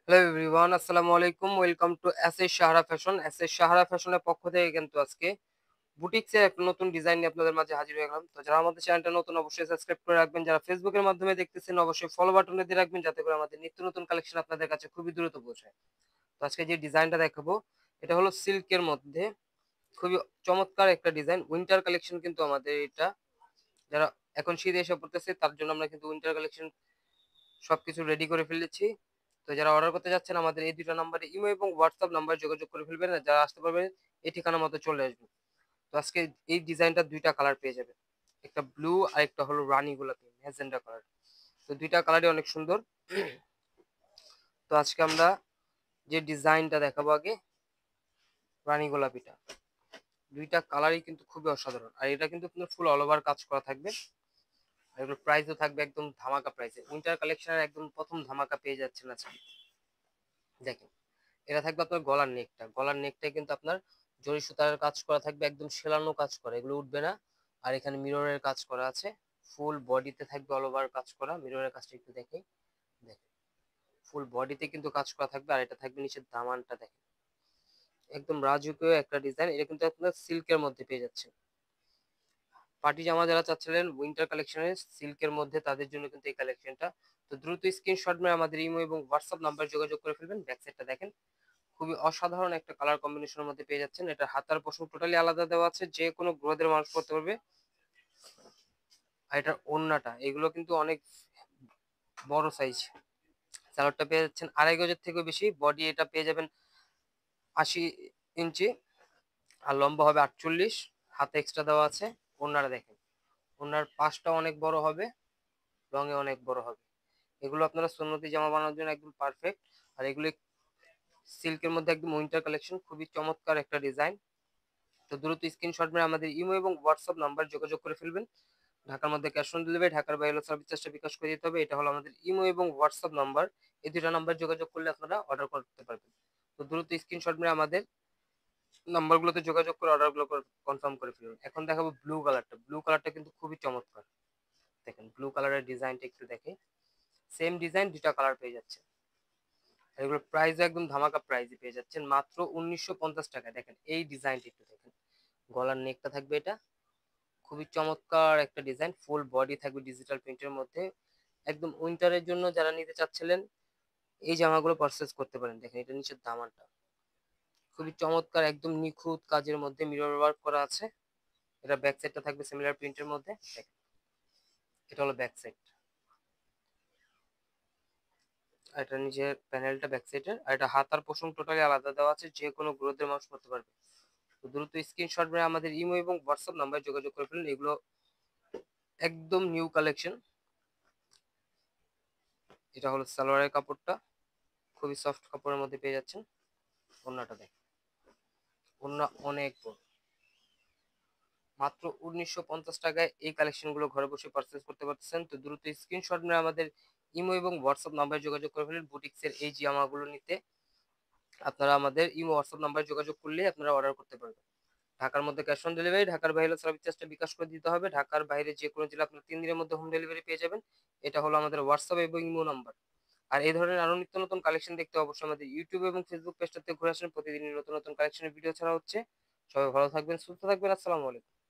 Hello everyone, আসসালামু আলাইকুম। Welcome to SS Sahara fashion. SS Sahara ফ্যাশনের পক্ষ থেকে কিন্তু আজকে বুটিক্সের একটা নতুন ডিজাইন নিয়ে আপনাদের মাঝে হাজির হয়ে গেলাম। তো যারা আমাদের চ্যানেলটা নতুন অবশ্যই সাবস্ক্রাইব করে রাখবেন। যারা ফেসবুকের মাধ্যমে দেখতেছেন অবশ্যই ফলো বাটনে দিয়ে রাখবেন যাতে করে আমাদের নিত্য নতুন কালেকশন আপনাদের কাছে খুবই দ্রুত পৌঁছায়। তো আজকে যে ডিজাইনটা দেখাবো এটা হলো সিল্কের মধ্যে খুবই চমৎকার একটা ডিজাইন। উইন্টার কালেকশন কিন্তু আমাদের এটা। যারা এখন শীত এসে পড়তেছে তার জন্য আমরা কিন্তু উইন্টার কালেকশন সবকিছু রেডি করে ফেলেছি। তো যারা অর্ডার করতে যাচ্ছেন আমাদের এই দুটো নাম্বারে ইমো এবং হোয়াটসঅ্যাপ নাম্বারে যোগাযোগ করে ফেলবেন। আর যারা আসতে পারবেন এই ঠিকানা মতো চলে আসবেন। তো আজকে এই ডিজাইনটা দুইটা কালার পেয়ে যাবেন, একটা ব্লু আর একটা হলো রানী গোলাপি ম্যাজেন্ডা কালার। তো দুইটা কালারই অনেক সুন্দর। তো আজকে আমরা যে ডিজাইনটা দেখাবো আগে রানী গোলাপিটা, দুইটা কালারই কিন্তু খুবই অসাধারণ। আর এটা কিন্তু আপনার ফুল অল ওভার কাজ করা থাকবে। আর এগুলোর প্রাইসও থাকবে একদম ধামাকা প্রাইসে। উইন্টার কালেকশনের একদম প্রথম ধামাকা পেয়ে যাচ্ছেন আজকে। দেখেন, এটা থাকবে আপনার গলার নেকটাই কিন্তু আপনার জরি সুতার কাজ করা থাকবে, একদম সেলানো কাজ করা, এগুলো উঠবে না। আর এখানে মিররের কাজ করা আছে, ফুল বডিতে থাকবে অল ওভার কাজ করা। মিররের কাজটা একটু দেখেন, দেখেন ফুল বডিতে কিন্তু কাজ করা থাকবে। আর এটা থাকবে নিচের দামানটা দেখেন, একদম রাজকীয় একটা ডিজাইন। এটা কিন্তু আপনার সিল্কের মধ্যে পেয়ে যাচ্ছে। পার্টি জামা যারা চাচ্ছিলেন উইন্টার কালেকশনের সিল্কের মধ্যে তাদের জন্য কিন্তু এই কালেকশনটা। তো দ্রুত স্ক্রিনশট মেরে আমাদের ইমো এবং হোয়াটসঅ্যাপ নাম্বার যোগাযোগ করে ফেলবেন। ব্যাক সাইডটা দেখেন, খুবই অসাধারণ একটা কালার কম্বিনেশনের মধ্যে পেয়ে যাচ্ছেন। এটা হাতার পোষণ টোটালি আলাদা দেওয়া আছে, যে কোনো গ্রোদের মানুষ করতে পারবে। আর এটার ওড়নাটা এগুলো কিন্তু অনেক বড় সাইজ। সালোয়ারটা পেয়ে যাচ্ছেন 2.5 গজের থেকে বেশি, বডি এটা পেয়ে যাবেন 80 ইঞ্চি, আর লম্বা হবে 48, হাতে এক্সট্রা দেওয়া আছে। ওড়নাটা দেখেন, ওড়নার পাশটা অনেক বড় হবে, রঙে অনেক বড় হবে। এগুলো আপনারা সুন্নতি জামা বানানোর জন্য একদম পারফেক্ট। আর এগুলো সিল্কের মধ্যে একদম উইন্টার কালেকশন, খুবই চমৎকার একটা ডিজাইন। তো দ্রুত স্ক্রিনশট মেরে আমাদের ইমো এবং হোয়াটসঅ্যাপ নাম্বার যোগাযোগ করে ফেলবেন। ঢাকার মধ্যে ক্যাশ অন ডেলিভারি, ঢাকার বাইরে হলে সার্ভিস চার্জটা বিকাশ করে দিতে হবে। এটা হলো আমাদের ইমো এবং হোয়াটসঅ্যাপ নাম্বার। এই দুটো নাম্বার যোগাযোগ করলে আপনারা অর্ডার করতে পারবেন। তো দ্রুত স্ক্রিনশট মেরে আমাদের নাম্বারগুলোতে যোগাযোগ করে অর্ডারগুলো কনফার্ম করে ফেলুন। এখন দেখাবো ব্লু কালারটা কিন্তু খুবই চমৎকার। দেখেন ব্লু কালারের ডিজাইনটা একটু দেখে, সেম ডিজাইন দুটা কালার পেয়ে যাচ্ছে। আর এগুলোর প্রাইস একদম ধামাকা প্রাইসে পেয়ে যাচ্ছেন মাত্র 1950 টাকায়। দেখেন এই ডিজাইনটা একটু দেখেন, গলার নেকটা থাকবে এটা, খুবই চমৎকার একটা ডিজাইন। ফুল বডি থাকবে ডিজিটাল প্রিন্টের মধ্যে। একদম উইন্টারের জন্য যারা নিতে চাচ্ছিলেন এই জামাগুলো পারচেস করতে পারেন। দেখেন এটা নিচের দামানটা খুবই চমৎকার, একদম নিখুঁত কাজের মধ্যে মিরর ওয়ার্ক করা আছে। এটা ব্যাক সাইডটা থাকবে সিমিলার প্রিন্টের মধ্যে। দেখেন এটা হলো ব্যাক সাইড, আর এটা নিচের প্যানেলটা ব্যাক সাইডের। আর এটা হাতার পোষণ টোটালি আলাদা দেওয়া আছে, যে কোনো গ্রোথের মানুষ করতে পারবে। তো দ্রুত স্ক্রিনশট মেরে আমাদের ইমো এবং হোয়াটসঅ্যাপ নাম্বার যোগাযোগ করে ফেলুন। এগুলো একদম নিউ কালেকশন। এটা হলো সালোয়ারের কাপড়টা, খুবই সফট কাপড়ের মধ্যে পেয়ে যাচ্ছেন। ওড়নাটা দেখেন, ওড়না অনেক বড়। মাত্র 1950 টাকায় এই কালেকশনগুলো ঘরে বসে পারচেস করতে পারতেছেন। তো দ্রুত স্ক্রিনশট মেরে আমাদের ইমো এবং হোয়াটসঅ্যাপ নাম্বারে যোগাযোগ করে ফেলুন বুটিক্সের এই জামাগুলো নিতে। আপনারা আমাদের ইমো হোয়াটসঅ্যাপ নাম্বারে যোগাযোগ করলে আপনারা অর্ডার করতে পারবেন। ঢাকার মধ্যে ক্যাশ অন ডেলিভারি, ঢাকার বাইরে সার্ভিস চার্জটা বিকাশ করে দিতে হবে। ঢাকার বাইরে যে কোনো জেলা আপনারা 3 দিনের মধ্যে হোম ডেলিভারি পেয়ে যাবেন। এটা হলো আমাদের হোয়াটসঅ্যাপ এবং ইমো নাম্বার। আর এই ধরনের আরো নিত্য নতুন কালেকশন দেখতে অবশ্যই আমাদের ইউটিউব এবং ফেসবুক পেজটাতে ঘুরে আসেন। প্রতিদিন নতুন নতুন কালেকশনের ভিডিও ছাড়া হচ্ছে। সবাই ভালো থাকবেন, সুস্থ থাকবেন। আসসালামু আলাইকুম।